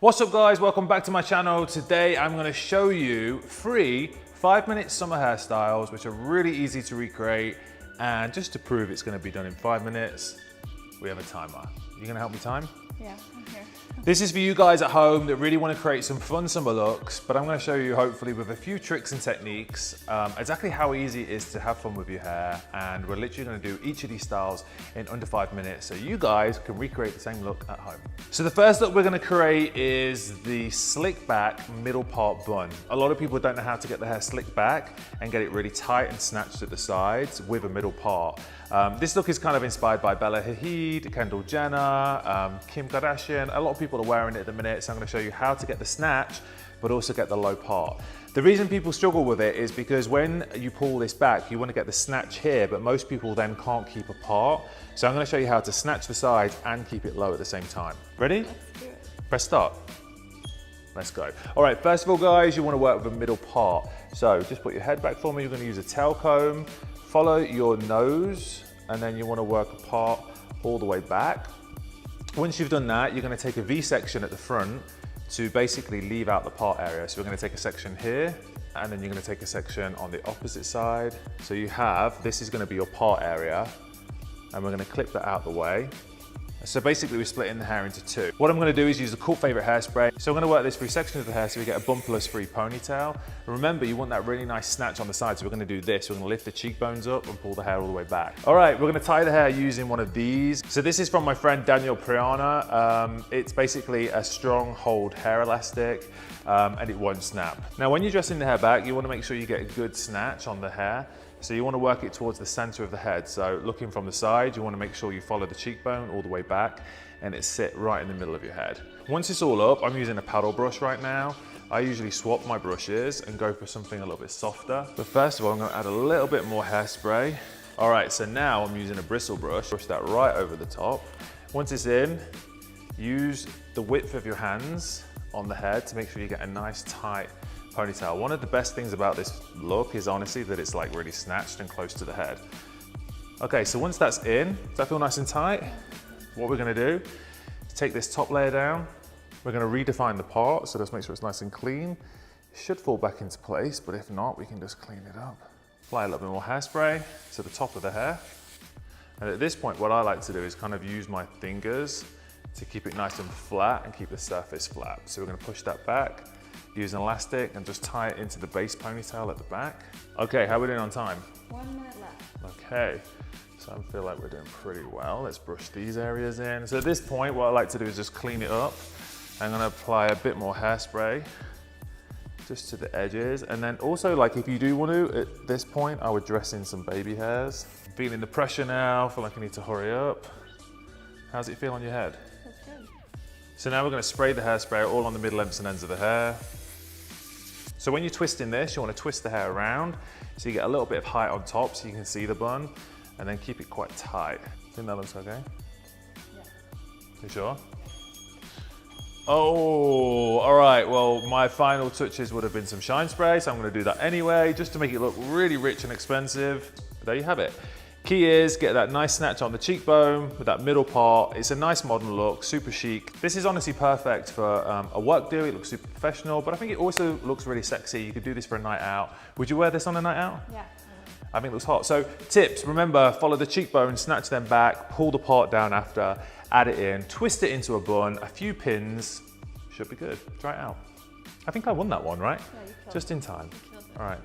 What's up guys, welcome back to my channel. Today I'm going to show you 3 5-minute summer hairstyles which are really easy to recreate, and just to prove it's going to be done in 5 minutes, we have a timer. You going to help me time? Yeah, I'm here. This is for you guys at home that really want to create some fun summer looks, but I'm going to show you hopefully with a few tricks and techniques exactly how easy it is to have fun with your hair, and we're literally going to do each of these styles in under 5 minutes so you guys can recreate the same look at home. So the first look we're going to create is the slick back middle part bun. A lot of people don't know how to get the hair slicked back and get it really tight and snatched at the sides with a middle part. This look is kind of inspired by Bella Hadid, Kendall Jenner, Kim Kardashian. A lot of people are wearing it at the minute, so I'm going to show you how to get the snatch but also get the low part. The reason people struggle with it is because when you pull this back, you want to get the snatch here, but most people then can't keep a part. So I'm going to show you how to snatch the sides and keep it low at the same time. Ready? Let's do it. Press start. Let's go. All right, first of all, guys, you want to work with a middle part. So just put your head back for me. You're going to use a tail comb, follow your nose, and then you want to work a part all the way back. Once you've done that, you're going to take a V section at the front to basically leave out the part area. So we're going to take a section here, and then you're going to take a section on the opposite side. So you have, this is going to be your part area, and we're going to clip that out the way. So basically we're splitting the hair into 2. What I'm going to do is use the cult favorite hairspray. So I'm going to work this through sections of the hair so we get a bumperless free ponytail. And remember, you want that really nice snatch on the side, so we're going to do this. We're going to lift the cheekbones up and pull the hair all the way back. All right, we're going to tie the hair using one of these. So this is from my friend Daniel Priana. It's basically a strong hold hair elastic, and it won't snap. Now when you're dressing the hair back, you want to make sure you get a good snatch on the hair. So you want to work it towards the center of the head. So looking from the side, you want to make sure you follow the cheekbone all the way back and it sit right in the middle of your head. Once it's all up, I'm using a paddle brush right now. I usually swap my brushes and go for something a little bit softer. But first of all, I'm going to add a little bit more hairspray. All right, so now I'm using a bristle brush. Brush that right over the top. Once it's in, use the width of your hands on the head to make sure you get a nice tight ponytail. One of the best things about this look is honestly that it's like really snatched and close to the head. Okay, so once that's in, does that feel nice and tight? What we're gonna do is take this top layer down. We're gonna redefine the part, so just make sure it's nice and clean. It should fall back into place, but if not, we can just clean it up. Apply a little bit more hairspray to the top of the hair. And at this point, what I like to do is kind of use my fingers to keep it nice and flat and keep the surface flat. So we're gonna push that back, use an elastic and just tie it into the base ponytail at the back. Okay, how are we doing on time? 1 minute left. Okay, so I feel like we're doing pretty well. Let's brush these areas in. So at this point, what I like to do is just clean it up. I'm gonna apply a bit more hairspray just to the edges. And then also, like if you do want to, at this point, I would dress in some baby hairs. Feeling the pressure now, feel like I need to hurry up. How's it feel on your head? That's good. So now we're gonna spray the hairspray all on the middle ends and ends of the hair. So when you're twisting this, you want to twist the hair around so you get a little bit of height on top so you can see the bun, and then keep it quite tight. Think that looks okay? Yeah. You sure? Oh, all right. Well, my final touches would have been some shine spray, so I'm going to do that anyway, just to make it look really rich and expensive. There you have it. Key is get that nice snatch on the cheekbone with that middle part. It's a nice modern look, super chic. This is honestly perfect for a work do. It looks super professional, but I think it also looks really sexy. You could do this for a night out. Would you wear this on a night out? Yeah. I think it looks hot. So tips, remember, follow the cheekbone, snatch them back, pull the part down after, add it in, twist it into a bun, a few pins, should be good. Try it out. I think I won that one, right? Yeah, you killed Just in time. it. All right.